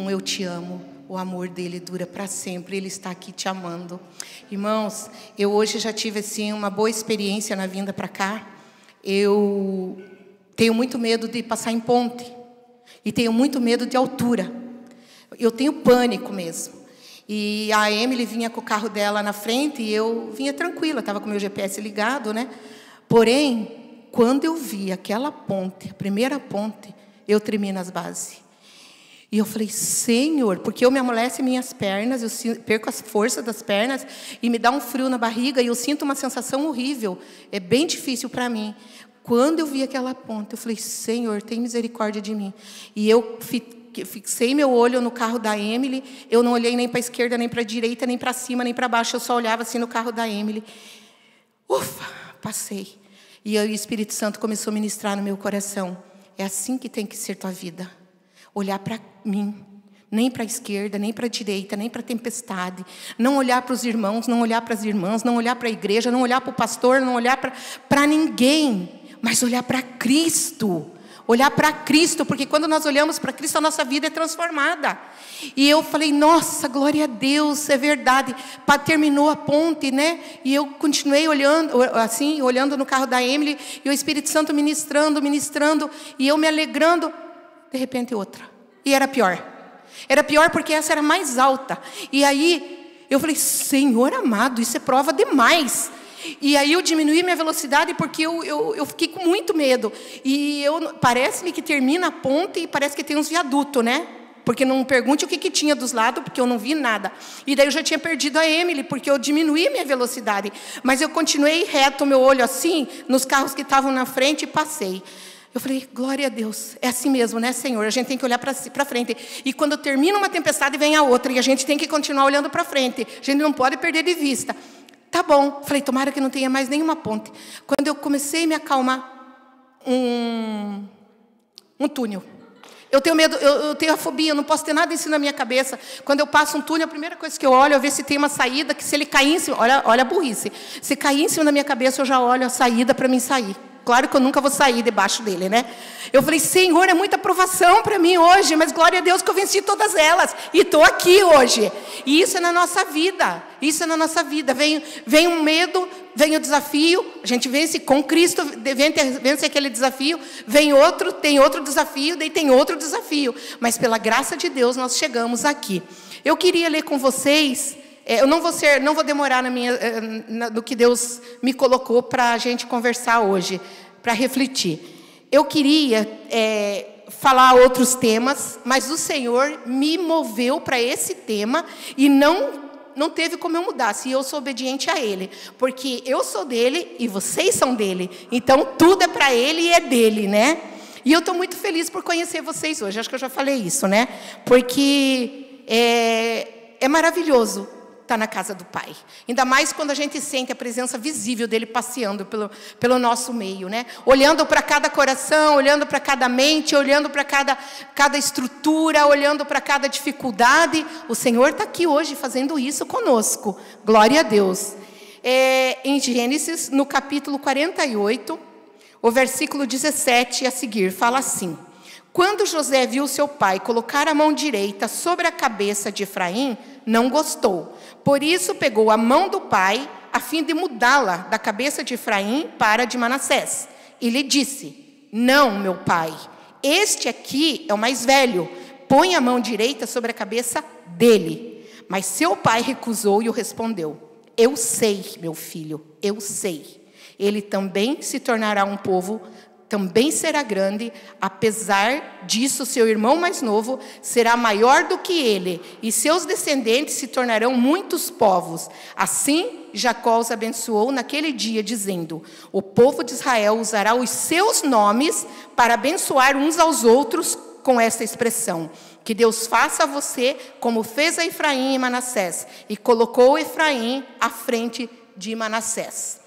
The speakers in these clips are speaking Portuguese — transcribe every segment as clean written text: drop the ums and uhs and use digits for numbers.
eu te amo. O amor dele dura para sempre, ele está aqui te amando. Irmãos, eu hoje já tive assim uma boa experiência na vinda para cá. Eu tenho muito medo de passar em ponte. E tenho muito medo de altura. Eu tenho pânico mesmo. E a Emily vinha com o carro dela na frente e eu vinha tranquila, estava com o meu GPS ligado, né? Porém, quando eu vi aquela ponte, a primeira ponte, eu tremi nas bases. E eu falei, Senhor, porque eu me amolece minhas pernas, eu perco a força das pernas e me dá um frio na barriga e eu sinto uma sensação horrível. É bem difícil para mim. Quando eu vi aquela ponte, eu falei, Senhor, tem misericórdia de mim. E eu fixei meu olho no carro da Emily, eu não olhei nem para a esquerda, nem para a direita, nem para cima, nem para baixo, eu só olhava assim no carro da Emily. Ufa, passei. E aí o Espírito Santo começou a ministrar no meu coração. É assim que tem que ser tua vida. Olhar para mim, nem para a esquerda, nem para a direita, nem para a tempestade. Não olhar para os irmãos, não olhar para as irmãs, não olhar para a igreja, não olhar para o pastor, não olhar para ninguém. Mas olhar para Cristo. Olhar para Cristo, porque quando nós olhamos para Cristo, a nossa vida é transformada. E eu falei, nossa, glória a Deus, é verdade. Terminou a ponte, né? E eu continuei olhando, assim, olhando no carro da Emily, e o Espírito Santo ministrando, e eu me alegrando. De repente, outra. E era pior. Era pior porque essa era mais alta. E aí, eu falei, Senhor amado, isso é prova demais. E aí eu diminuí minha velocidade porque eu fiquei com muito medo. E parece-me que termina a ponte e parece que tem uns viadutos, né? Porque não pergunte o que tinha dos lados, porque eu não vi nada. E daí eu já tinha perdido a Emily, porque eu diminuí minha velocidade. Mas eu continuei reto, meu olho assim, nos carros que estavam na frente e passei. Eu falei, glória a Deus, é assim mesmo, né, Senhor? A gente tem que olhar para frente. E quando termina uma tempestade, vem a outra. E a gente tem que continuar olhando para frente. A gente não pode perder de vista. Tá bom. Falei, tomara que não tenha mais nenhuma ponte. Quando eu comecei a me acalmar, um túnel. Eu tenho medo, eu tenho a fobia, eu não posso ter nada isso na minha cabeça. Quando eu passo um túnel, a primeira coisa que eu olho é ver se tem uma saída, que se ele cair em cima... Olha a burrice. Se cair em cima da minha cabeça, eu já olho a saída para mim sair. Claro que eu nunca vou sair debaixo dele, né? Eu falei, Senhor, é muita provação para mim hoje, mas glória a Deus que eu venci todas elas. E estou aqui hoje. E isso é na nossa vida. Isso é na nossa vida. Vem um medo, vem o desafio. A gente vence com Cristo, vence aquele desafio. Vem outro, tem outro desafio, daí tem outro desafio. Mas pela graça de Deus nós chegamos aqui. Eu queria ler com vocês... Eu não vou demorar no que Deus me colocou para a gente conversar hoje, para refletir. Eu queria falar outros temas, mas o Senhor me moveu para esse tema e não teve como eu mudar, se eu sou obediente a Ele. Porque eu sou dele e vocês são dele. Então, tudo é para Ele e é dele, né? E eu estou muito feliz por conhecer vocês hoje. Acho que eu já falei isso, né? Porque é maravilhoso estar na casa do Pai. Ainda mais quando a gente sente a presença visível dele passeando pelo nosso meio, né? Olhando para cada coração, olhando para cada mente, olhando para cada estrutura, olhando para cada dificuldade. O Senhor está aqui hoje fazendo isso conosco. Glória a Deus. Em Gênesis, no capítulo 48, o versículo 17 a seguir, fala assim: quando José viu seu pai colocar a mão direita sobre a cabeça de Efraim, não gostou. Por isso pegou a mão do pai, a fim de mudá-la da cabeça de Efraim para a de Manassés. E lhe disse: não, meu pai, este aqui é o mais velho. Põe a mão direita sobre a cabeça dele. Mas seu pai recusou e o respondeu: eu sei, meu filho, eu sei. Ele também se tornará um povo, também será grande. Apesar disso, seu irmão mais novo será maior do que ele, e seus descendentes se tornarão muitos povos. Assim, Jacó os abençoou naquele dia, dizendo: o povo de Israel usará os seus nomes para abençoar uns aos outros com essa expressão: que Deus faça a você como fez a Efraim e Manassés. E colocou Efraim à frente de Manassés.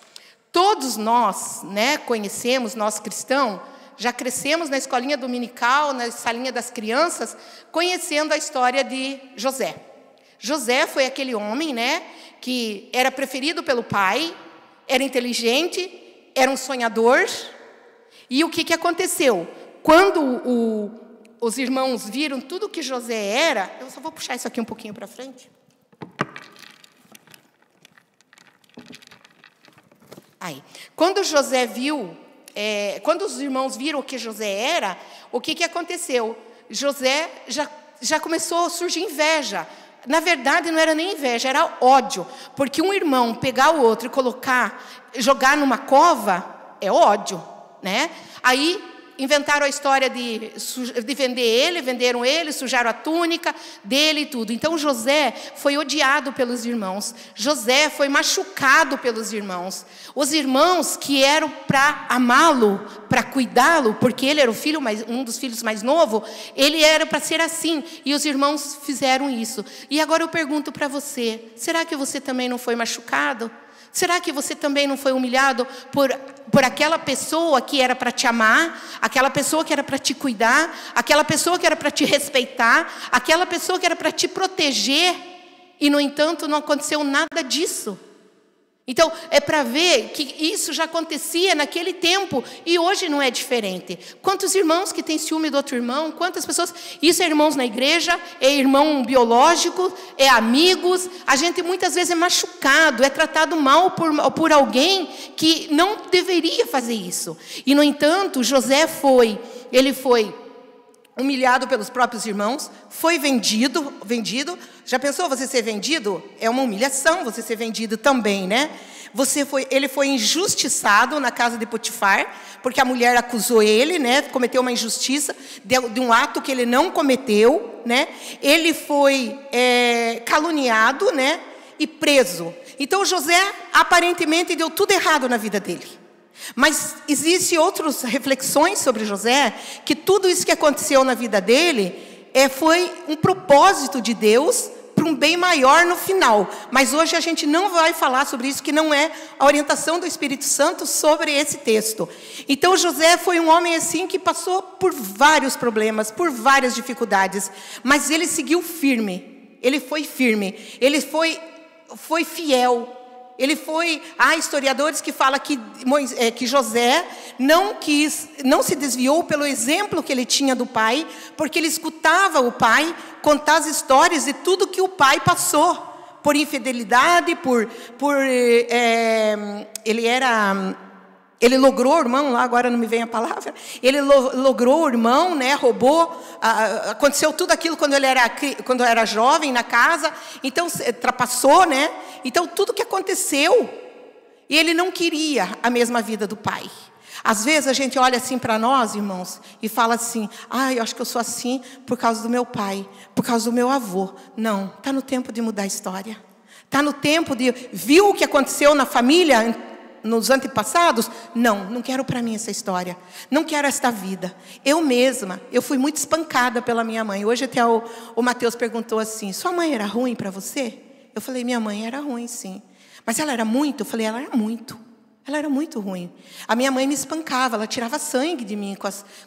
Todos nós, né, conhecemos, nós cristãos, já crescemos na escolinha dominical, na salinha das crianças, conhecendo a história de José. José foi aquele homem, né, que era preferido pelo pai, era inteligente, era um sonhador. E o que aconteceu? Quando os irmãos viram tudo que José era, eu só vou puxar isso aqui um pouquinho para frente. Aí, quando José viu, quando os irmãos viram o que José era, o que aconteceu? José já começou a surgir inveja. Na verdade, não era nem inveja, era ódio. Porque um irmão pegar o outro e jogar numa cova, é ódio, né? Aí inventaram a história de vender ele, venderam ele, sujaram a túnica dele e tudo. Então José foi odiado pelos irmãos. José foi machucado pelos irmãos. Os irmãos que eram para amá-lo, para cuidá-lo, porque ele era um dos filhos mais novos, ele era para ser assim. E os irmãos fizeram isso. E agora eu pergunto para você, será que você também não foi machucado? Será que você também não foi humilhado por aquela pessoa que era para te amar, aquela pessoa que era para te cuidar, aquela pessoa que era para te respeitar, aquela pessoa que era para te proteger, e, no entanto, não aconteceu nada disso? Então, é para ver que isso já acontecia naquele tempo e hoje não é diferente. Quantos irmãos que têm ciúme do outro irmão, quantas pessoas... Isso é irmãos na igreja, é irmão biológico, é amigos. A gente muitas vezes é machucado, é tratado mal por alguém que não deveria fazer isso. E, no entanto, José foi humilhado pelos próprios irmãos, foi vendido. Já pensou você ser vendido? É uma humilhação você ser vendido também, né? Ele foi injustiçado na casa de Potifar, porque a mulher acusou ele, né? Cometeu uma injustiça de um ato que ele não cometeu, né? Ele foi caluniado, né? E preso. Então José aparentemente deu tudo errado na vida dele. Mas existem outras reflexões sobre José, que tudo isso que aconteceu na vida dele foi um propósito de Deus para um bem maior no final. Mas hoje a gente não vai falar sobre isso, que não é a orientação do Espírito Santo sobre esse texto. Então José foi um homem assim que passou por vários problemas, por várias dificuldades, mas ele seguiu firme, ele foi firme, ele foi fiel. Há historiadores que falam que José não se desviou pelo exemplo que ele tinha do pai, porque ele escutava o pai contar as histórias de tudo que o pai passou, por infidelidade, ele logrou o irmão, lá agora não me vem a palavra, ele logrou o irmão, né, roubou, aconteceu tudo aquilo quando era jovem na casa, então trapassou, né, então tudo que aconteceu, e ele não queria a mesma vida do pai. Às vezes a gente olha assim para nós, irmãos, e fala assim, eu acho que eu sou assim por causa do meu pai, por causa do meu avô. Não, está no tempo de mudar a história, está no tempo viu o que aconteceu na família, nos antepassados? Não quero para mim essa história. Não quero esta vida. Eu fui muito espancada pela minha mãe. Hoje até o Mateus perguntou assim, sua mãe era ruim para você? Eu falei, minha mãe era ruim, sim. Mas ela era muito? Eu falei, ela era muito. Ela era muito ruim. A minha mãe me espancava, ela tirava sangue de mim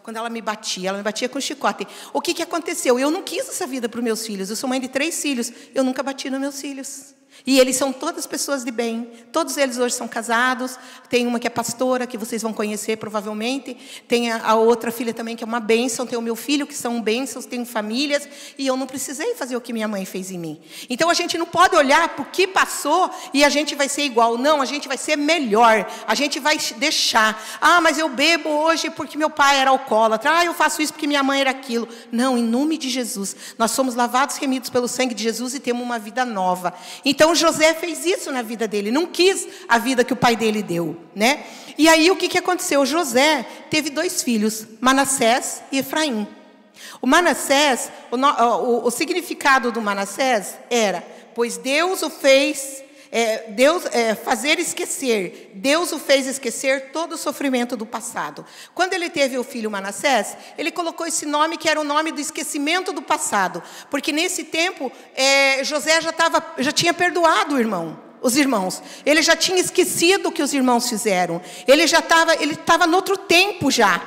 quando ela me batia. Ela me batia com chicote. O que aconteceu? Eu não quis essa vida para os meus filhos. Eu sou mãe de 3 filhos. Eu nunca bati nos meus filhos. E eles são todas pessoas de bem. Todos eles hoje são casados. Tem uma que é pastora, que vocês vão conhecer provavelmente. Tem a outra filha também, que é uma bênção. Tem o meu filho, que são bênçãos. Tenho famílias. E eu não precisei fazer o que minha mãe fez em mim. Então a gente não pode olhar para o que passou e a gente vai ser igual. Não, a gente vai ser melhor. A gente vai deixar. Mas eu bebo hoje porque meu pai era alcoólatra. Eu faço isso porque minha mãe era aquilo. Não, em nome de Jesus. Nós somos lavados, remidos pelo sangue de Jesus e temos uma vida nova. Então José fez isso na vida dele, não quis a vida que o pai dele deu, né? E aí o que aconteceu? José teve 2 filhos, Manassés e Efraim. O Manassés, o significado do Manassés era, pois Deus o fez, fazer esquecer, Deus o fez esquecer todo o sofrimento do passado. Quando ele teve o filho Manassés, ele colocou esse nome que era o nome do esquecimento do passado, porque nesse tempo José já tinha perdoado os irmãos, ele já tinha esquecido o que os irmãos fizeram, ele estava no outro tempo já.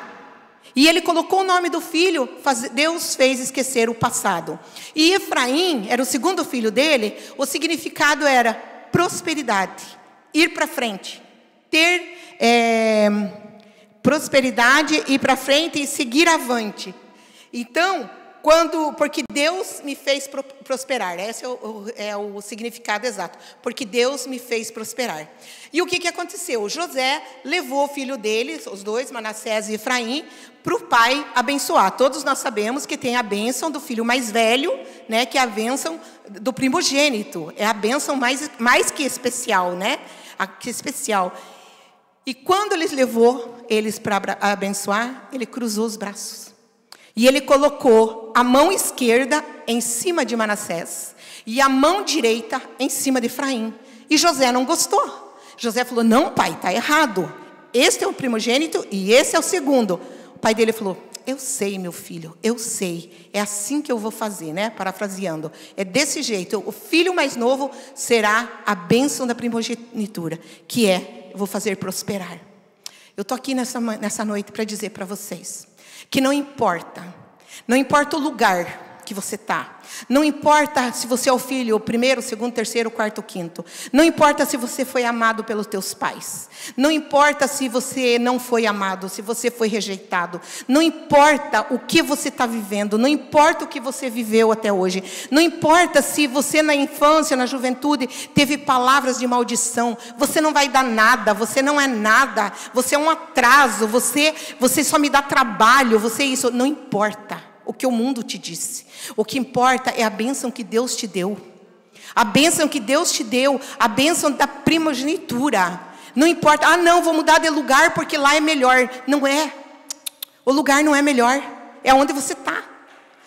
E ele colocou o nome do filho, Deus fez esquecer o passado. E Efraim, era o segundo filho dele, o significado era prosperidade, ir para frente, ter prosperidade, ir para frente e seguir avante. Então, porque Deus me fez prosperar. Esse é o significado exato. Porque Deus me fez prosperar. E o que aconteceu? José levou o filho dele, os dois, Manassés e Efraim, para o pai abençoar. Todos nós sabemos que tem a bênção do filho mais velho, né, que é a bênção do primogênito. É a bênção mais que especial, né? Que especial. E quando ele levou eles para abençoar, ele cruzou os braços. E ele colocou a mão esquerda em cima de Manassés e a mão direita em cima de Efraim. E José não gostou. José falou: não, pai, está errado. Este é o primogênito e esse é o segundo. O pai dele falou: eu sei, meu filho, eu sei. É assim que eu vou fazer, né? Parafraseando. É desse jeito. O filho mais novo será a bênção da primogenitura, que eu vou fazer prosperar. Eu estou aqui nessa noite para dizer para vocês que não importa o lugar que você está, não importa se você é o filho, o primeiro, o segundo, o terceiro, o quarto, o quinto, não importa se você foi amado pelos teus pais, não importa se você não foi amado, se você foi rejeitado, não importa o que você está vivendo, não importa o que você viveu até hoje, não importa se você na infância, na juventude, teve palavras de maldição, você não vai dar nada, você não é nada, você é um atraso, você só me dá trabalho, você isso, não importa o que o mundo te disse. O que importa é a bênção que Deus te deu. A bênção que Deus te deu, a bênção da primogenitura. Não importa, não, vou mudar de lugar porque lá é melhor. Não é. O lugar não é melhor. É onde você está.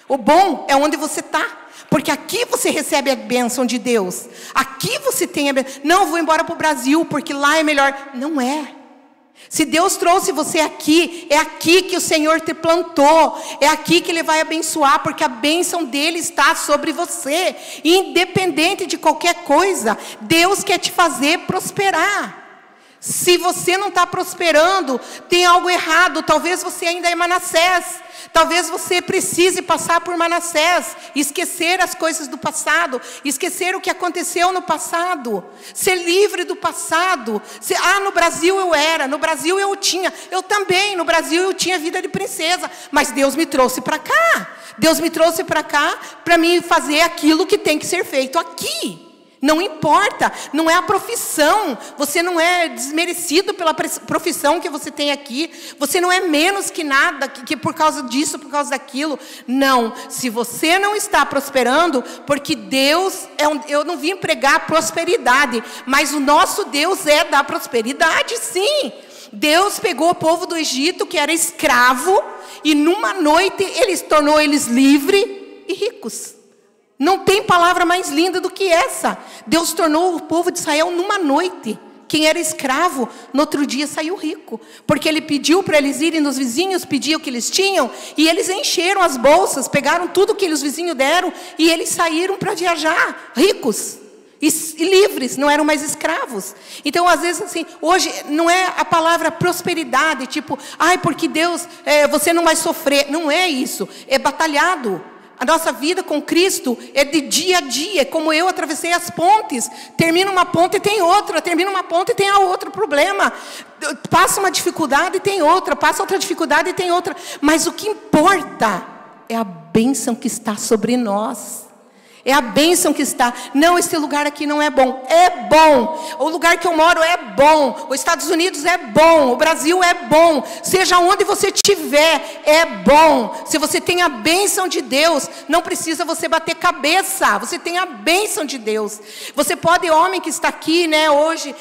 O bom é onde você está. Porque aqui você recebe a bênção de Deus. Aqui você tem a bênção. Não, vou embora para o Brasil porque lá é melhor. Não é. Se Deus trouxe você aqui, é aqui que o Senhor te plantou, é aqui que Ele vai abençoar, porque a bênção dEle está sobre você, independente de qualquer coisa, Deus quer te fazer prosperar. Se você não está prosperando, tem algo errado, talvez você ainda é Manassés, talvez você precise passar por Manassés, esquecer as coisas do passado, esquecer o que aconteceu no passado, ser livre do passado. No Brasil eu era, no Brasil eu tinha, eu também, no Brasil eu tinha vida de princesa, mas Deus me trouxe para cá, Deus me trouxe para cá para me fazer aquilo que tem que ser feito aqui. Não importa, não é a profissão, você não é desmerecido pela profissão que você tem aqui, você não é menos que nada, que por causa disso, por causa daquilo. Não, se você não está prosperando, porque Deus, eu não vim pregar prosperidade, mas o nosso Deus é da prosperidade, sim. Deus pegou o povo do Egito, que era escravo, e numa noite Ele tornou eles livres e ricos. Não tem palavra mais linda do que essa. Deus tornou o povo de Israel numa noite. Quem era escravo, no outro dia saiu rico. Porque Ele pediu para eles irem nos vizinhos, pediu o que eles tinham, e eles encheram as bolsas, pegaram tudo que os vizinhos deram, e eles saíram para viajar, ricos e livres, não eram mais escravos. Então, às vezes, assim, hoje não é a palavra prosperidade, tipo, porque Deus, você não vai sofrer. Não é isso, é batalhado. A nossa vida com Cristo é de dia a dia, como eu atravessei as pontes. Termina uma ponte e tem outra, termina uma ponte e tem a outro problema. Passa uma dificuldade e tem outra, passa outra dificuldade e tem outra. Mas o que importa é a bênção que está sobre nós. É a bênção que está. Não, esse lugar aqui não é bom. É bom. O lugar que eu moro é bom. Os Estados Unidos é bom. O Brasil é bom. Seja onde você estiver, é bom. Se você tem a bênção de Deus, não precisa você bater cabeça. Você tem a bênção de Deus. Você pode, homem que está aqui, né, hoje,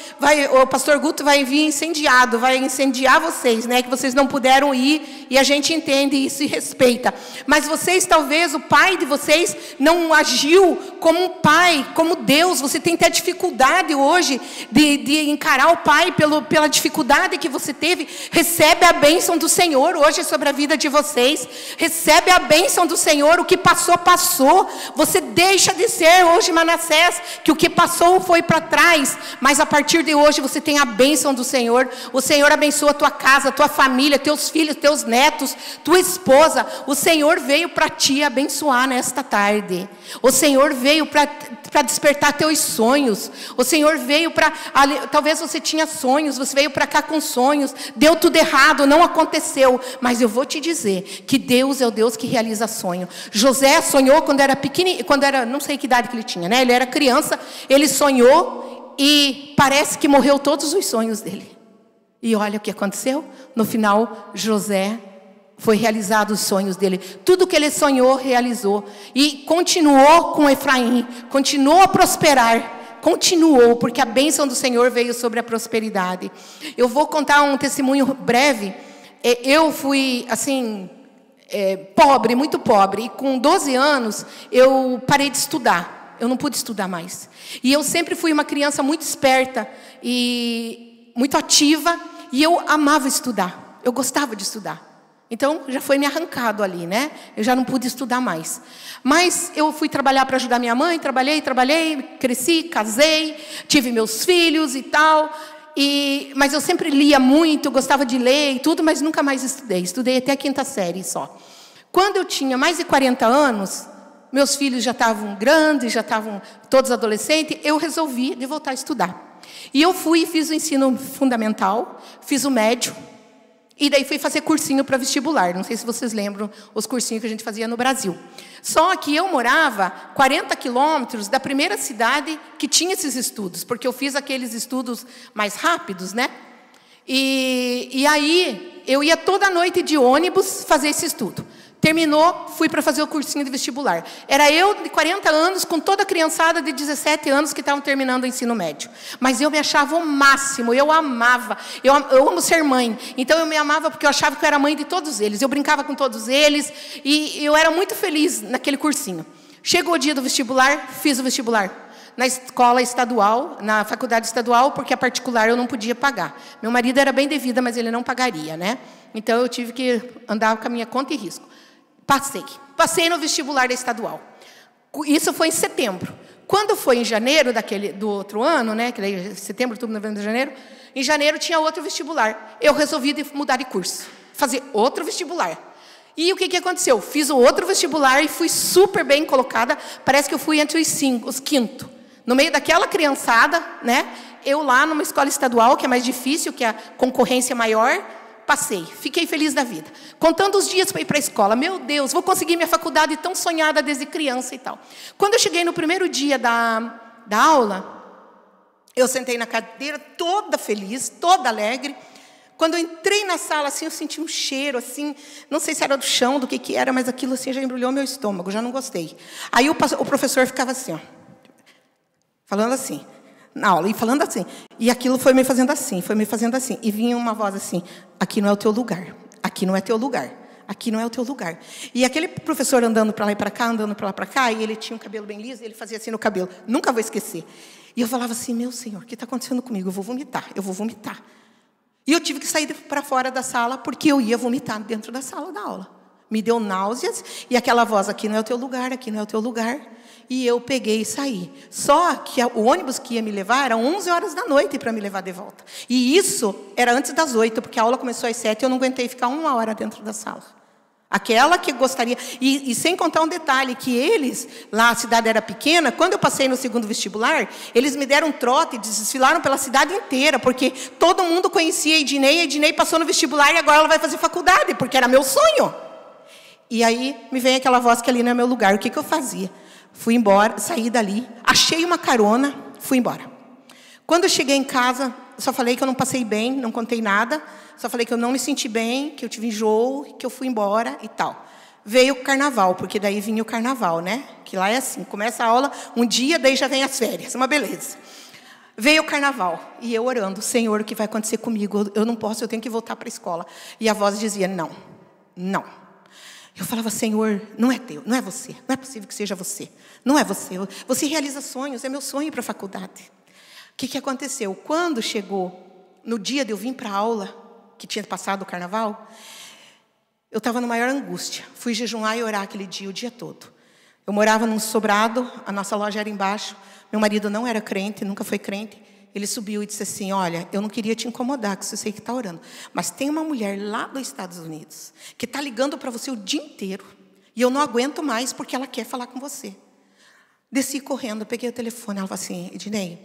o pastor Guto vai vir incendiado, vai incendiar vocês, né, que vocês não puderam ir, e a gente entende isso e respeita. Mas vocês, talvez, o pai de vocês não agiu como um pai, como Deus. Você tem até dificuldade hoje de encarar o pai pela dificuldade que você teve. Recebe a bênção do Senhor hoje sobre a vida de vocês. Recebe a bênção do Senhor. O que passou, passou. Você deixa de ser hoje Manassés, que o que passou foi para trás, mas a partir de hoje você tem a bênção do Senhor. O Senhor abençoa a tua casa, a tua família, teus filhos, teus netos, tua esposa. O Senhor veio para te abençoar nesta tarde. O Senhor veio veio para despertar teus sonhos. O Senhor veio para... Talvez você tinha sonhos, você veio para cá com sonhos. Deu tudo errado, não aconteceu. Mas eu vou te dizer que Deus é o Deus que realiza sonho. José sonhou quando era pequenininho, não sei que idade que ele tinha, né? Ele era criança, ele sonhou e parece que morreu todos os sonhos dele. E olha o que aconteceu. No final, José... foi realizado os sonhos dele. Tudo que ele sonhou, realizou. E continuou com Efraim. Continuou a prosperar. Continuou, porque a bênção do Senhor veio sobre a prosperidade. Eu vou contar um testemunho breve. Eu fui, assim, pobre, muito pobre. E com 12 anos, eu parei de estudar. Eu não pude estudar mais. E eu sempre fui uma criança muito esperta e muito ativa. E eu amava estudar. Eu gostava de estudar. Então, já foi me arrancado ali, né? Eu já não pude estudar mais. Mas eu fui trabalhar para ajudar minha mãe, trabalhei, cresci, casei, tive meus filhos e tal. Mas eu sempre lia muito, gostava de ler e tudo, mas nunca mais estudei. Estudei até a 5ª série só. Quando eu tinha mais de 40 anos, meus filhos já estavam grandes, já estavam todos adolescentes, eu resolvi de voltar a estudar. E eu fui e fiz o ensino fundamental, fiz o médio. E daí fui fazer cursinho para vestibular. Não sei se vocês lembram os cursinhos que a gente fazia no Brasil. Só que eu morava 40 quilômetros da primeira cidade que tinha esses estudos. Porque eu fiz aqueles estudos mais rápidos, né? E aí eu ia toda noite de ônibus fazer esse estudo. Terminou, fui para fazer o cursinho de vestibular. Era eu de 40 anos, com toda a criançada de 17 anos que estavam terminando o ensino médio. Mas eu me achava o máximo, eu amava. Eu amo ser mãe. Então eu me amava porque eu achava que eu era mãe de todos eles. Eu brincava com todos eles e eu era muito feliz naquele cursinho. Chegou o dia do vestibular, fiz o vestibular. Na escola estadual, na faculdade estadual, porque a particular eu não podia pagar. Meu marido era bem de vida, mas ele não pagaria, né? Então eu tive que andar com a minha conta e risco. Passei no vestibular da estadual. Isso foi em setembro. Quando foi em janeiro do outro ano, né, que daí setembro, outubro, novembro, janeiro, em janeiro tinha outro vestibular. Eu resolvi mudar de curso, fazer outro vestibular. E o que aconteceu? Fiz o outro vestibular e fui super bem colocada. Parece que eu fui entre os quinto. No meio daquela criançada, né, eu lá numa escola estadual, que é mais difícil, que a concorrência é maior, passei, fiquei feliz da vida. Contando os dias para ir para a escola. Meu Deus, vou conseguir minha faculdade tão sonhada desde criança e tal. Quando eu cheguei no primeiro dia da aula, eu sentei na cadeira toda feliz, toda alegre. Quando eu entrei na sala, assim, eu senti um cheiro, assim, não sei se era do chão, do que era, mas aquilo assim já embrulhou meu estômago, já não gostei. Aí o professor ficava assim, ó, falando assim, na aula, e falando assim. E aquilo foi me fazendo assim, E vinha uma voz assim, aqui não é o teu lugar, aqui não é teu lugar, aqui não é o teu lugar. E aquele professor andando para lá e para cá, andando para lá e para cá, e ele tinha um cabelo bem liso, ele fazia assim no cabelo, nunca vou esquecer. E eu falava assim, meu Senhor, o que está acontecendo comigo? Eu vou vomitar. E eu tive que sair para fora da sala, porque eu ia vomitar dentro da sala da aula. Me deu náuseas, e aquela voz, aqui não é o teu lugar, aqui não é o teu lugar. E eu peguei e saí. Só que o ônibus que ia me levar era 11 horas da noite para me levar de volta. E isso era antes das 8, porque a aula começou às 7 e eu não aguentei ficar 1 hora dentro da sala. Aquela que gostaria... E sem contar um detalhe, que eles, lá a cidade era pequena, quando eu passei no segundo vestibular, eles me deram um trote, desfilaram pela cidade inteira, porque todo mundo conhecia a Ednei passou no vestibular e agora ela vai fazer faculdade, porque era meu sonho. E aí me vem aquela voz que ali não é meu lugar. O que eu fazia? Fui embora, saí dali, achei uma carona, fui embora. Quando eu cheguei em casa, só falei que eu não passei bem, não contei nada. Só falei que eu não me senti bem, que eu tive enjoo, que eu fui embora e tal. Veio o carnaval, porque daí vinha o carnaval, né? Que lá é assim, começa a aula um dia, daí já vem as férias, uma beleza. Veio o carnaval, e eu orando, Senhor, o que vai acontecer comigo? Eu não posso, eu tenho que voltar para a escola. E a voz dizia, não. Eu falava, Senhor, não é teu, não é você, não é possível que seja você. Não é você, você realiza sonhos, é meu sonho para a faculdade. O que aconteceu? Quando chegou no dia de eu vir para a aula, que tinha passado o carnaval, eu estava na maior angústia. Fui jejuar e orar aquele dia, o dia todo. Eu morava num sobrado, a nossa loja era embaixo. Meu marido não era crente, nunca foi crente. Ele subiu e disse assim, olha, eu não queria te incomodar, que eu sei que está orando. Mas tem uma mulher lá dos Estados Unidos, que está ligando para você o dia inteiro. E eu não aguento mais, porque ela quer falar com você. Desci correndo, peguei o telefone. Ela falou assim: Ednei,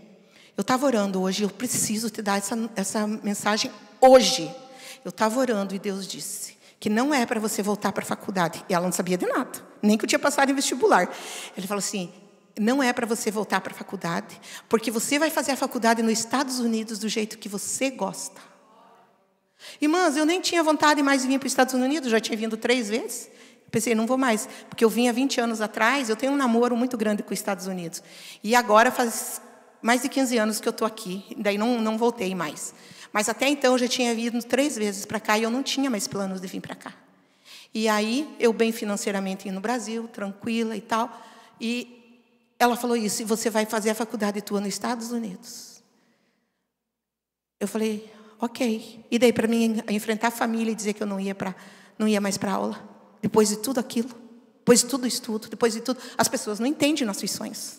eu estava orando hoje, eu preciso te dar essa mensagem hoje. Eu estava orando e Deus disse que não é para você voltar para a faculdade. E ela não sabia de nada, nem que eu tinha passado em vestibular. Ele falou assim: não é para você voltar para a faculdade, porque você vai fazer a faculdade nos Estados Unidos do jeito que você gosta. Irmãs, eu nem tinha vontade mais de vir para os Estados Unidos, já tinha vindo 3 vezes. Pensei, não vou mais, porque eu vim há 20 anos atrás, eu tenho um namoro muito grande com os Estados Unidos. E agora faz mais de 15 anos que eu estou aqui, daí não voltei mais. Mas até então eu já tinha vindo 3 vezes para cá e eu não tinha mais planos de vir para cá. E aí, eu bem financeiramente no Brasil, tranquila e tal. E ela falou isso: e você vai fazer a faculdade tua nos Estados Unidos? Eu falei, ok. E daí para mim enfrentar a família e dizer que eu não ia mais para aula? Depois de tudo aquilo, depois de tudo estudo, depois de tudo, as pessoas não entendem nossos sonhos.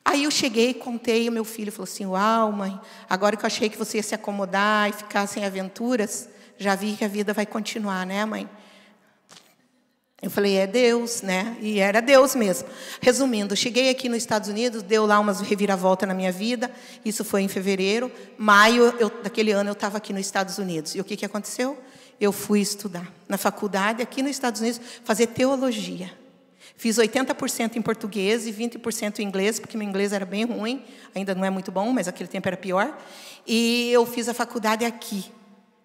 Aí eu cheguei, contei, o meu filho falou assim: uau, mãe, agora que eu achei que você ia se acomodar e ficar sem aventuras, já vi que a vida vai continuar, né, mãe? Eu falei, é Deus, né? E era Deus mesmo. Resumindo, cheguei aqui nos Estados Unidos, deu lá umas reviravoltas na minha vida. Isso foi em fevereiro. Maio daquele ano eu estava aqui nos Estados Unidos. E o que aconteceu? Eu fui estudar na faculdade, aqui nos Estados Unidos, fazer teologia. Fiz 80% em português e 20% em inglês, porque meu inglês era bem ruim. Ainda não é muito bom, mas aquele tempo era pior. E eu fiz a faculdade aqui.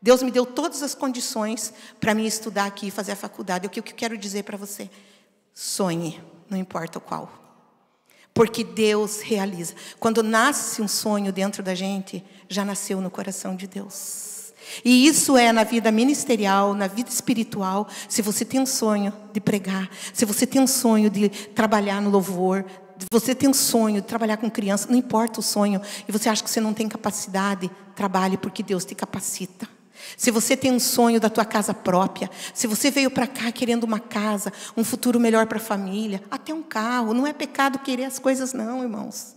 Deus me deu todas as condições para mim estudar aqui e fazer a faculdade. O que eu quero dizer para você? Sonhe, não importa o qual. Porque Deus realiza. Quando nasce um sonho dentro da gente, já nasceu no coração de Deus. E isso é na vida ministerial, na vida espiritual. Se você tem um sonho de pregar, se você tem um sonho de trabalhar no louvor, se você tem um sonho de trabalhar com criança, não importa o sonho, e você acha que você não tem capacidade, trabalhe porque Deus te capacita. Se você tem um sonho da tua casa própria, se você veio para cá querendo uma casa, um futuro melhor para a família, até um carro, não é pecado querer as coisas não, irmãos.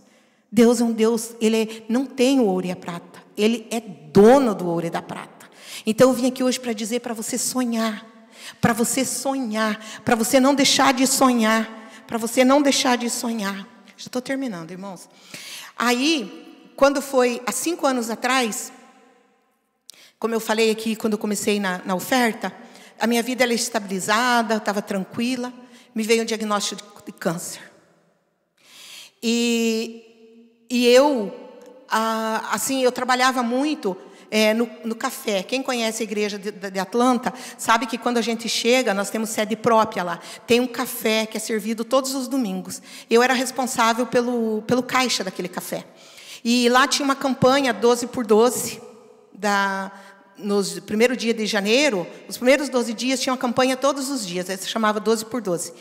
Deus é um Deus, Ele não tem o ouro e a prata, Ele é dono do ouro e da prata. Então eu vim aqui hoje para dizer para você sonhar, para você não deixar de sonhar, para você não deixar de sonhar. Já estou terminando, irmãos. Aí, quando foi há 5 anos atrás, como eu falei aqui, quando eu comecei na oferta, a minha vida era estabilizada, estava tranquila, me veio um diagnóstico de câncer. E eu, assim, eu trabalhava muito no café. Quem conhece a igreja de Atlanta, sabe que quando a gente chega, nós temos sede própria lá. Tem um café que é servido todos os domingos. Eu era responsável pelo caixa daquele café. E lá tinha uma campanha 12 por 12, nos primeiro dia de janeiro, os primeiros 12 dias, tinha uma campanha todos os dias, essa se chamava 12 por 12.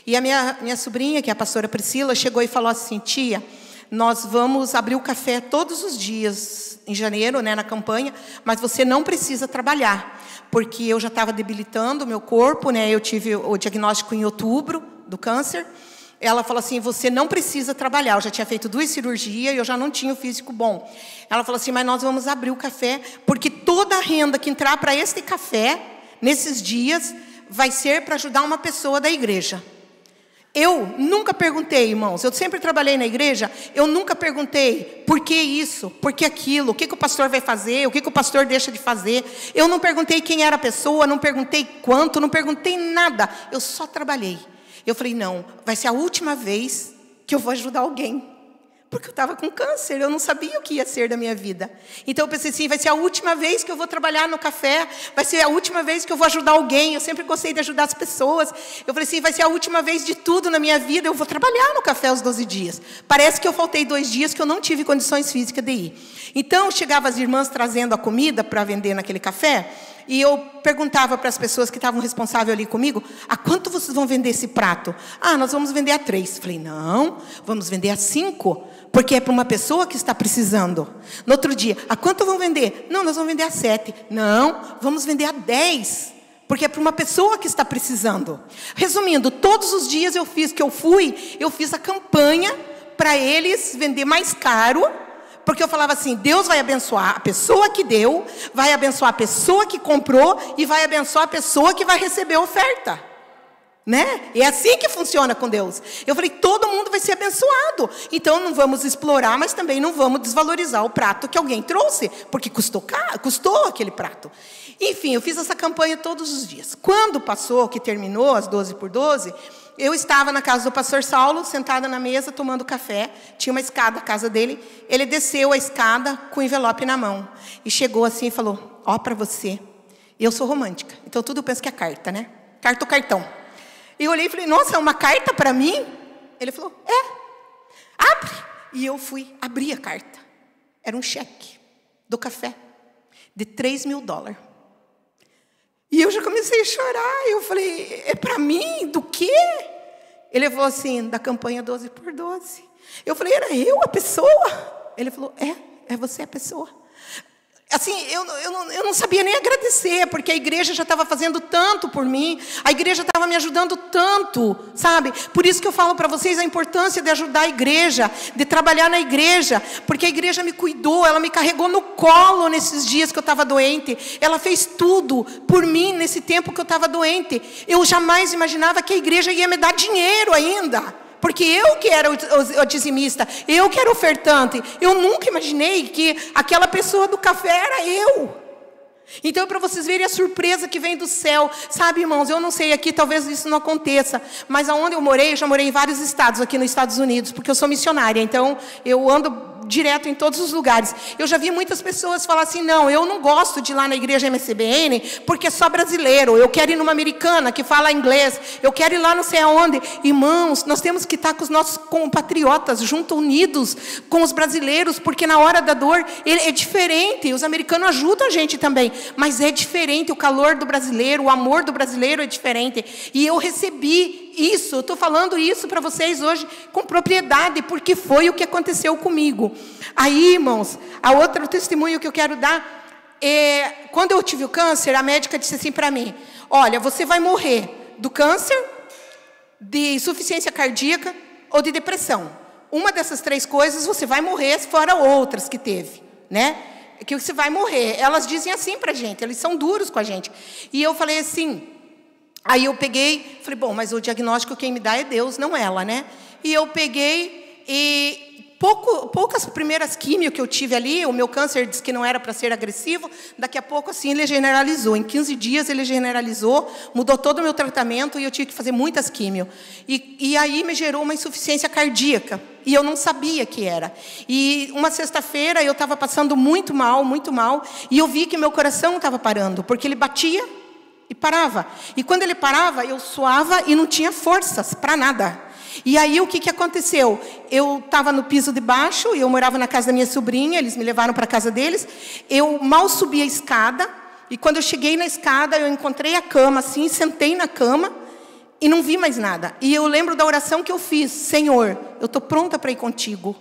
E a minha sobrinha, que é a pastora Priscila, chegou e falou assim: tia, nós vamos abrir o café todos os dias em janeiro, né, na campanha, mas você não precisa trabalhar, porque eu já estava debilitando o meu corpo, né, eu tive o diagnóstico em outubro do câncer. Ela falou assim: você não precisa trabalhar. Eu já tinha feito 2 cirurgias e eu já não tinha o físico bom. Ela falou assim: mas nós vamos abrir o café, porque toda a renda que entrar para este café, nesses dias, vai ser para ajudar uma pessoa da igreja. Eu nunca perguntei, irmãos, eu sempre trabalhei na igreja, eu nunca perguntei por que isso, por que aquilo, o que o pastor vai fazer, o que o pastor deixa de fazer. Eu não perguntei quem era a pessoa, não perguntei quanto, não perguntei nada. Eu só trabalhei. Eu falei, não, vai ser a última vez que eu vou ajudar alguém. Porque eu estava com câncer, eu não sabia o que ia ser da minha vida. Então eu pensei assim, vai ser a última vez que eu vou trabalhar no café, vai ser a última vez que eu vou ajudar alguém. Eu sempre gostei de ajudar as pessoas. Eu falei assim, vai ser a última vez de tudo na minha vida, eu vou trabalhar no café os 12 dias. Parece que eu faltei 2 dias que eu não tive condições físicas de ir. Então chegavam as irmãs trazendo a comida para vender naquele café, e eu perguntava para as pessoas que estavam responsáveis ali comigo: a quanto vocês vão vender esse prato? Ah, nós vamos vender a 3. Falei, não, vamos vender a 5, porque é para uma pessoa que está precisando. No outro dia, a quanto vão vender? Não, nós vamos vender a 7. Não, vamos vender a 10, porque é para uma pessoa que está precisando. Resumindo, todos os dias eu fiz a campanha para eles vender mais caro. Porque eu falava assim, Deus vai abençoar a pessoa que deu, vai abençoar a pessoa que comprou e vai abençoar a pessoa que vai receber a oferta. né? É assim que funciona com Deus. Eu falei, todo mundo vai ser abençoado. Então não vamos explorar, mas também não vamos desvalorizar o prato que alguém trouxe, porque custou aquele prato. Enfim, eu fiz essa campanha todos os dias. Quando passou, que terminou, às 12h por 12, eu estava na casa do pastor Saulo, sentada na mesa, tomando café. Tinha uma escada, a casa dele. Ele desceu a escada com o envelope na mão. E chegou assim e falou, ó, para você. E eu sou romântica, então tudo eu penso que é carta, né? Carta ou cartão. E eu olhei e falei, nossa, é uma carta para mim? Ele falou, abre. E eu fui abrir a carta. Era um cheque do café de $3.000. E eu já comecei a chorar. Eu falei, é para mim? Do quê? Ele falou assim, da campanha 12x12. Eu falei, era eu a pessoa? Ele falou, é você a pessoa. Assim, eu não sabia nem agradecer, porque a igreja já estava fazendo tanto por mim, a igreja estava me ajudando tanto, sabe? Por isso que eu falo para vocês a importância de ajudar a igreja, de trabalhar na igreja, porque a igreja me cuidou, ela me carregou no colo nesses dias que eu estava doente, ela fez tudo por mim nesse tempo que eu estava doente. Eu jamais imaginava que a igreja ia me dar dinheiro ainda. Porque eu que era o dizimista, eu que era ofertante. Eu nunca imaginei que aquela pessoa do café era eu. Então, para vocês verem a surpresa que vem do céu. Sabe, irmãos, eu não sei aqui, talvez isso não aconteça. Mas aonde eu morei, eu já morei em vários estados aqui nos Estados Unidos. Porque eu sou missionária, então eu ando direto em todos os lugares. Eu já vi muitas pessoas falar assim, não, eu não gosto de ir lá na igreja MCBN, porque é só brasileiro. Eu quero ir numa americana que fala inglês. Eu quero ir lá não sei aonde. Irmãos, nós temos que estar com os nossos compatriotas, juntos, unidos com os brasileiros, porque na hora da dor, é diferente. Os americanos ajudam a gente também, mas é diferente. O calor do brasileiro, o amor do brasileiro é diferente. E eu recebi isso, eu estou falando isso para vocês hoje com propriedade, porque foi o que aconteceu comigo. Aí, irmãos, a outro testemunho que eu quero dar é, quando eu tive o câncer, a médica disse assim para mim, olha, você vai morrer do câncer, de insuficiência cardíaca ou de depressão. Uma dessas 3 coisas você vai morrer, fora outras que teve, né? Que você vai morrer. Elas dizem assim para a gente, eles são duros com a gente. E eu falei assim, aí eu peguei, falei, bom, mas o diagnóstico quem me dá é Deus, não ela, né? E eu peguei e poucas primeiras químio que eu tive ali, o meu câncer disse que não era para ser agressivo, daqui a pouco assim ele generalizou. Em 15 dias ele generalizou, mudou todo o meu tratamento e eu tive que fazer muitas químio. E aí me gerou uma insuficiência cardíaca. E eu não sabia que era. E uma sexta-feira eu estava passando muito mal, e eu vi que meu coração estava parando, porque ele batia e parava. E quando ele parava, eu suava e não tinha forças para nada. E aí o que aconteceu? Eu estava no piso de baixo, eu morava na casa da minha sobrinha, eles me levaram para a casa deles. Eu mal subi a escada, e quando eu cheguei na escada, eu encontrei a cama assim, sentei na cama e não vi mais nada. E eu lembro da oração que eu fiz, Senhor, eu estou pronta para ir contigo,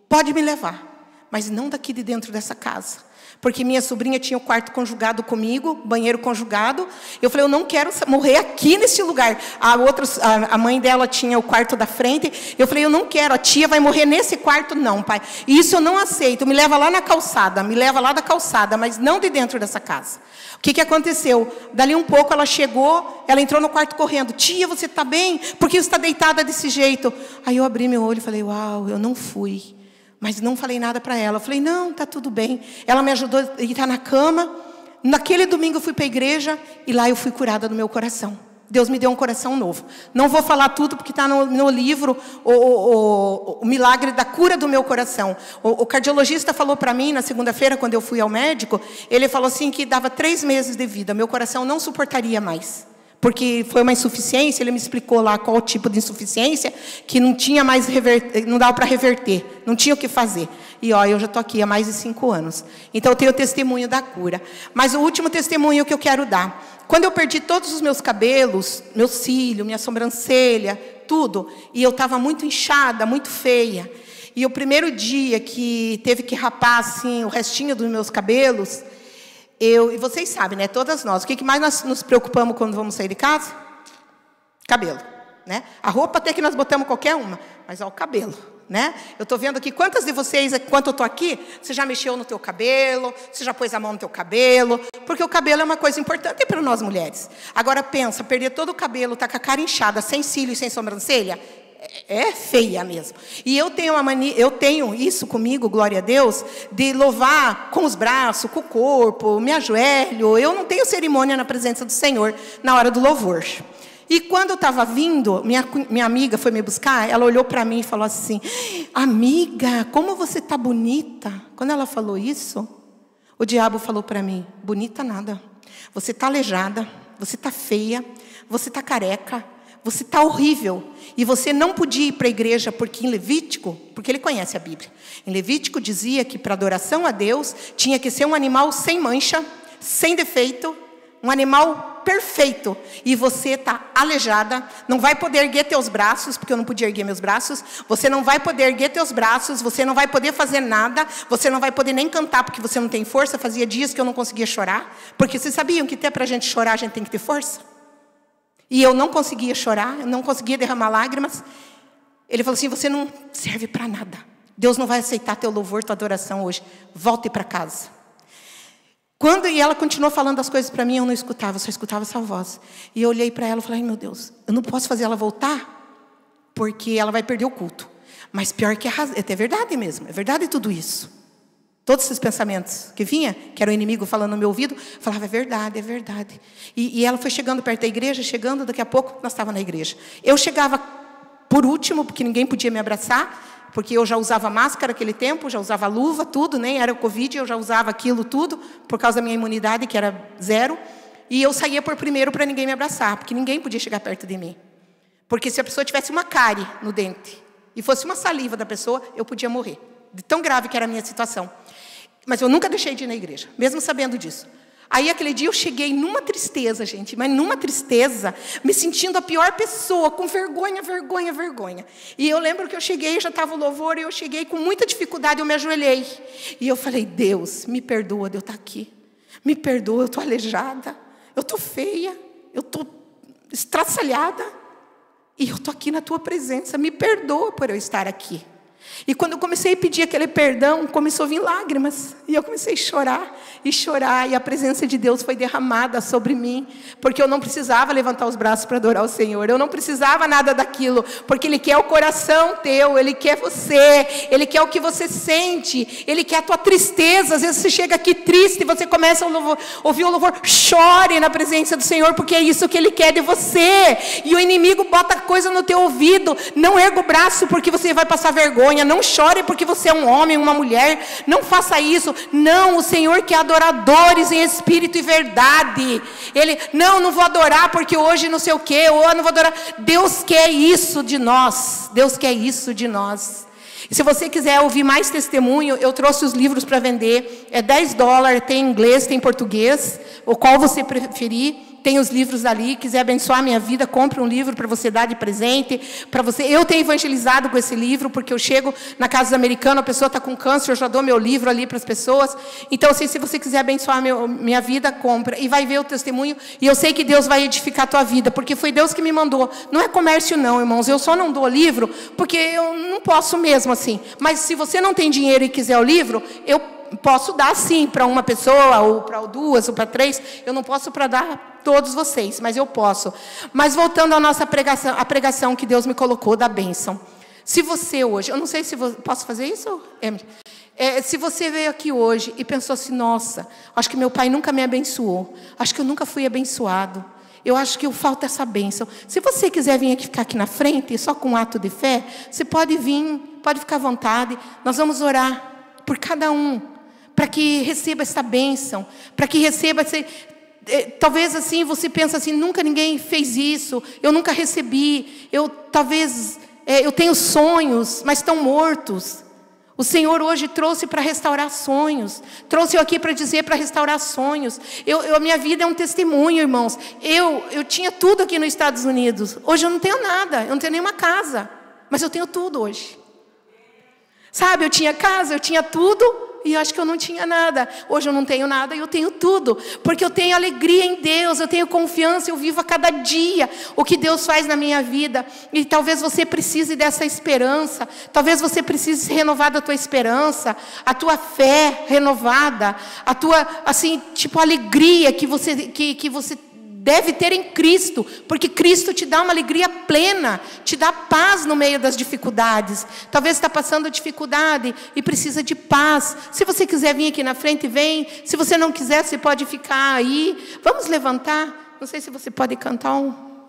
pode me levar, mas não daqui de dentro dessa casa. Porque minha sobrinha tinha o quarto conjugado comigo, banheiro conjugado. Eu falei, eu não quero morrer aqui nesse lugar. A mãe dela tinha o quarto da frente. Eu falei, eu não quero, a tia vai morrer nesse quarto. Não, pai, isso eu não aceito. Me leva lá na calçada, me leva lá da calçada, mas não de dentro dessa casa. O que aconteceu? Dali um pouco ela chegou, ela entrou no quarto correndo. Tia, você está bem? Por que você está deitada desse jeito? Aí eu abri meu olho e falei, uau, eu não fui. Mas não falei nada para ela. Eu falei, não, está tudo bem. Ela me ajudou a deitar na cama. Naquele domingo eu fui para a igreja e lá eu fui curada do meu coração. Deus me deu um coração novo. Não vou falar tudo porque está no livro o milagre da cura do meu coração. O cardiologista falou para mim na segunda-feira, quando eu fui ao médico, ele falou assim que dava 3 meses de vida. Meu coração não suportaria mais. Porque foi uma insuficiência, ele me explicou lá qual tipo de insuficiência, que não tinha mais não dava para reverter, não tinha o que fazer. E ó, eu já estou aqui há mais de 5 anos. Então eu tenho o testemunho da cura. Mas o último testemunho que eu quero dar. Quando eu perdi todos os meus cabelos, meu cílio, minha sobrancelha, tudo, e eu estava muito inchada, muito feia. E o primeiro dia que teve que rapar assim, o restinho dos meus cabelos, e vocês sabem, né? Todas nós. O que mais nós nos preocupamos quando vamos sair de casa? Cabelo, né? A roupa até que nós botamos qualquer uma, mas ó, o cabelo, né? Eu estou vendo aqui, quantas de vocês, enquanto eu estou aqui, você já mexeu no teu cabelo, você já pôs a mão no teu cabelo, porque o cabelo é uma coisa importante para nós mulheres. Agora pensa, perder todo o cabelo, estar com a cara inchada, sem cílio e sem sobrancelha, é feia mesmo. E eu tenho eu tenho isso comigo, glória a Deus, de louvar com os braços, com o corpo, me ajoelho. Eu não tenho cerimônia na presença do Senhor na hora do louvor. E quando eu estava vindo, minha amiga foi me buscar, ela olhou para mim e falou assim: amiga, como você está bonita. Quando ela falou isso, o diabo falou para mim: bonita nada, você está aleijada, você está feia, você está careca, você está horrível. E você não podia ir para a igreja, porque em Levítico, porque ele conhece a Bíblia, em Levítico dizia que para adoração a Deus tinha que ser um animal sem mancha, sem defeito, um animal perfeito. E você está aleijada, não vai poder erguer teus braços, porque eu não podia erguer meus braços. Você não vai poder erguer teus braços, você não vai poder fazer nada, você não vai poder nem cantar, porque você não tem força. Fazia dias que eu não conseguia chorar, porque vocês sabiam que até para a gente chorar, a gente tem que ter força? E eu não conseguia chorar, eu não conseguia derramar lágrimas. Ele falou assim: você não serve para nada, Deus não vai aceitar teu louvor, tua adoração hoje, volte para casa. E ela continuou falando as coisas para mim, eu não escutava, eu só escutava essa voz. E eu olhei para ela e falei: ai meu Deus, eu não posso fazer ela voltar, porque ela vai perder o culto. Mas pior que é verdade mesmo, é verdade tudo isso. Todos esses pensamentos que vinha, que era o inimigo falando no meu ouvido, falava: é verdade, é verdade. E ela foi chegando perto da igreja, chegando, daqui a pouco nós estávamos na igreja. Eu chegava por último, porque ninguém podia me abraçar, porque eu já usava máscara naquele tempo, já usava luva, tudo, nem era o Covid, eu já usava aquilo tudo, por causa da minha imunidade, que era 0. E eu saía por primeiro para ninguém me abraçar, porque ninguém podia chegar perto de mim. Porque se a pessoa tivesse uma cárie no dente, e fosse uma saliva da pessoa, eu podia morrer. De tão grave que era a minha situação. Mas eu nunca deixei de ir na igreja, mesmo sabendo disso. Aí aquele dia eu cheguei numa tristeza, gente, mas numa tristeza, me sentindo a pior pessoa, com vergonha. E eu lembro que eu cheguei, já estava o louvor, e eu cheguei com muita dificuldade, eu me ajoelhei. E eu falei: Deus, me perdoa de eu estar aqui. Me perdoa, eu estou aleijada, eu estou feia, eu estou estraçalhada. E eu estou aqui na tua presença, me perdoa por eu estar aqui. E quando eu comecei a pedir aquele perdão, começou a vir lágrimas. E eu comecei a chorar, e a presença de Deus foi derramada sobre mim. Porque eu não precisava levantar os braços para adorar o Senhor. Eu não precisava nada daquilo. Porque Ele quer o coração teu, Ele quer você. Ele quer o que você sente. Ele quer a tua tristeza. Às vezes você chega aqui triste e você começa a ouvir o louvor. Chore na presença do Senhor, porque é isso que Ele quer de você. E o inimigo bota coisa no teu ouvido. Não erga o braço porque você vai passar vergonha. Não chore porque você é um homem, uma mulher. Não faça isso. Não, o Senhor quer adoradores em espírito e verdade. Ele, não vou adorar porque hoje não sei o quê, ou não vou adorar. Deus quer isso de nós. Deus quer isso de nós. E se você quiser ouvir mais testemunho, eu trouxe os livros para vender. É $10, tem em inglês, tem em português, o qual você preferir. Tem os livros ali, quiser abençoar a minha vida, compre um livro para você dar de presente. Para você. Eu tenho evangelizado com esse livro, porque eu chego na casa dos americanos, a pessoa está com câncer, eu já dou meu livro ali para as pessoas. Então, assim, se você quiser abençoar minha vida, compra. E vai ver o testemunho. E eu sei que Deus vai edificar a tua vida, porque foi Deus que me mandou. Não é comércio não, irmãos. Eu só não dou livro, porque eu não posso mesmo assim. Mas se você não tem dinheiro e quiser o livro, eu posso dar sim para uma pessoa, ou para duas, ou para 3. Eu não posso para dar todos vocês, mas eu posso. Mas voltando à nossa pregação, a pregação que Deus me colocou da bênção. Se você hoje, eu não sei se posso fazer isso, Emily? Se você veio aqui hoje e pensou assim: nossa, acho que meu pai nunca me abençoou, acho que eu nunca fui abençoado, eu acho que falta essa bênção. Se você quiser vir ficar aqui na frente, só com um ato de fé, você pode vir, pode ficar à vontade. Nós vamos orar por cada um, para que receba essa bênção, para que receba esse... Talvez assim, você pensa assim: nunca ninguém fez isso, eu nunca recebi, eu tenho sonhos, mas estão mortos. O Senhor hoje trouxe para restaurar sonhos, trouxe eu aqui para dizer para restaurar sonhos. A minha vida é um testemunho, irmãos. Eu tinha tudo aqui nos Estados Unidos, hoje eu não tenho nada, eu não tenho nenhuma casa, mas eu tenho tudo hoje. Sabe, eu tinha casa, eu tinha tudo, e eu acho que eu não tinha nada. Hoje eu não tenho nada e eu tenho tudo, porque eu tenho alegria em Deus, eu tenho confiança, eu vivo a cada dia o que Deus faz na minha vida. E talvez você precise dessa esperança, talvez você precise renovar a tua esperança, a tua fé renovada, a tua, assim, tipo, alegria que você deve ter em Cristo, porque Cristo te dá uma alegria plena, te dá paz no meio das dificuldades. Talvez está passando dificuldade e precisa de paz. Se você quiser vir aqui na frente, vem. Se você não quiser, você pode ficar aí. Vamos levantar. Não sei se você pode cantar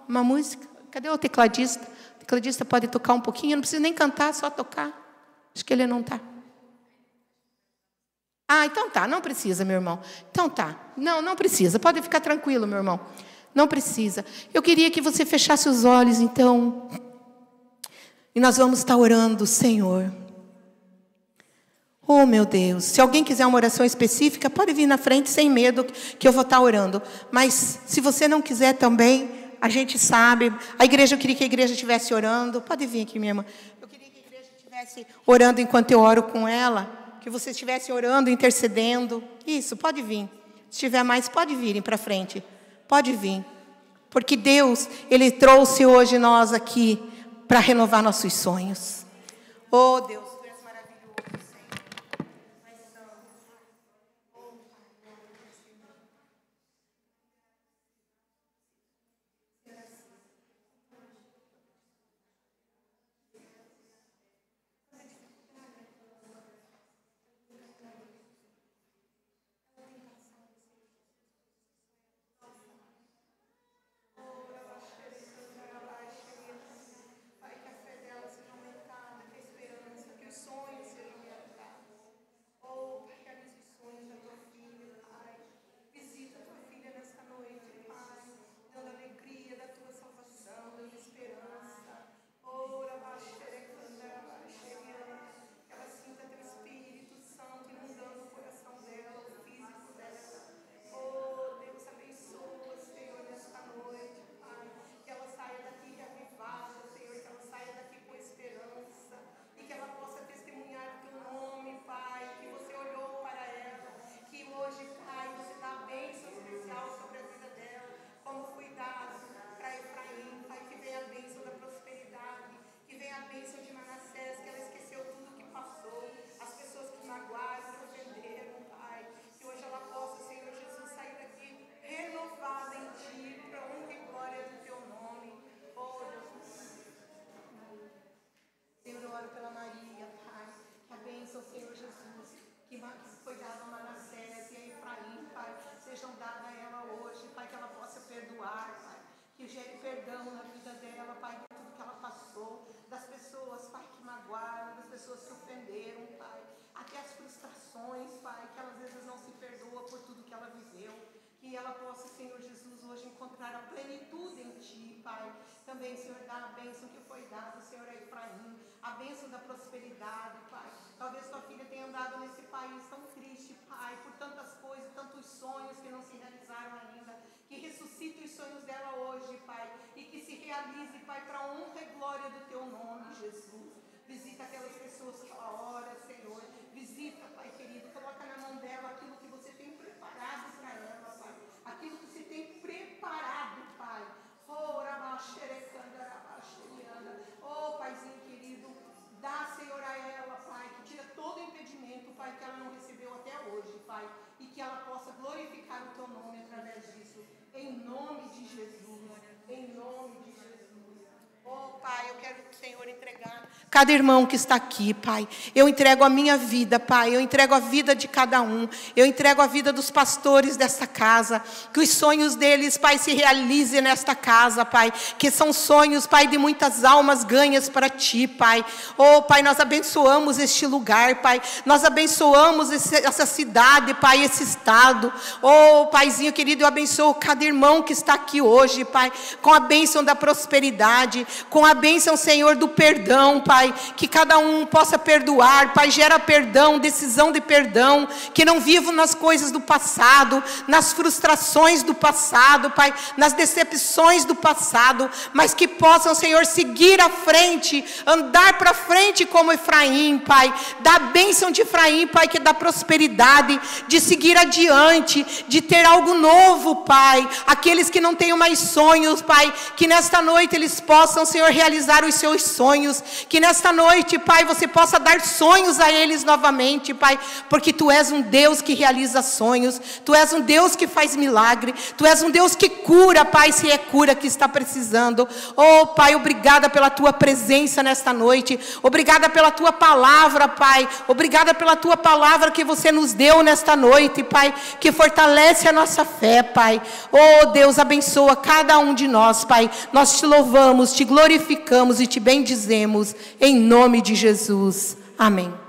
uma música. Cadê o tecladista? O tecladista pode tocar um pouquinho, não precisa nem cantar, só tocar. Acho que ele não está. Ah, então tá, não precisa, meu irmão. Então tá, não precisa, pode ficar tranquilo, meu irmão. Não precisa. Eu queria que você fechasse os olhos, então. E nós vamos estar orando, Senhor. Oh, meu Deus. Se alguém quiser uma oração específica, pode vir na frente sem medo, que eu vou estar orando. Mas se você não quiser também, a gente sabe. Eu queria que a igreja estivesse orando. Pode vir aqui, minha irmã. Eu queria que a igreja estivesse orando enquanto eu oro com ela. Que você estivesse orando, intercedendo. Isso, pode vir. Se tiver mais, pode virem para frente. Pode vir. Porque Deus, Ele trouxe hoje nós aqui para renovar nossos sonhos. Oh, Deus, Tu és maravilhoso, Senhor. Mais santo. Oh, Pai. Que gere perdão na vida dela, Pai, de tudo que ela passou, das pessoas, Pai, que magoaram, das pessoas que ofenderam, Pai, até as frustrações, Pai, que ela às vezes não se perdoa por tudo que ela viveu, que ela possa, Senhor Jesus, hoje encontrar a plenitude em Ti, Pai. Também, Senhor, dá a bênção que foi dada, Senhor, a Efraim, a bênção da prosperidade, Pai. Talvez tua filha tenha andado nesse país tão triste, Pai, por tantas coisas, tantos sonhos que não se realizaram ainda. Que ressuscite os sonhos dela hoje, Pai, e que se realize, Pai, para a honra e glória do Teu nome, Jesus. Visita aquelas pessoas que ela ora, Senhor. Visita, Pai querido, coloca na mão dela aquilo que você tem preparado para ela, Pai. Aquilo que você tem preparado, Pai. Oh, Paizinho querido, dá, Senhor, a ela, Pai, que tira todo o impedimento, Pai, que ela não recebeu até hoje, Pai, e que ela possa glorificar o Teu nome através disso. Em nome de Jesus, em nome de Jesus. Oh, Pai, eu quero, Senhor, entregar cada irmão que está aqui, Pai. Eu entrego a minha vida, Pai. Eu entrego a vida de cada um. Eu entrego a vida dos pastores desta casa. Que os sonhos deles, Pai, se realizem nesta casa, Pai. Que são sonhos, Pai, de muitas almas ganhas para Ti, Pai. Oh, Pai, nós abençoamos este lugar, Pai. Nós abençoamos essa cidade, Pai, esse estado. Oh, Paizinho querido, eu abençoo cada irmão que está aqui hoje, Pai. Com a bênção da prosperidade. Com a bênção, Senhor, do perdão, Pai. Pai, que cada um possa perdoar, Pai, gera perdão, decisão de perdão, que não vivam nas coisas do passado, nas frustrações do passado, Pai, nas decepções do passado, mas que possam, Senhor, seguir à frente, andar para frente como Efraim, Pai, da bênção de Efraim, Pai, que dá prosperidade, de seguir adiante, de ter algo novo, Pai. Aqueles que não têm mais sonhos, Pai, que nesta noite eles possam, Senhor, realizar os seus sonhos, que nesta noite, Pai, você possa dar sonhos a eles novamente, Pai, porque Tu és um Deus que realiza sonhos, Tu és um Deus que faz milagre, Tu és um Deus que cura, Pai, se é cura que está precisando. Oh, Pai, obrigada pela Tua presença nesta noite, obrigada pela Tua palavra, Pai, obrigada pela Tua palavra que você nos deu nesta noite, Pai, que fortalece a nossa fé, Pai. Oh, Deus, abençoa cada um de nós, Pai, nós Te louvamos, Te glorificamos e Te bendizemos, em nome de Jesus, amém.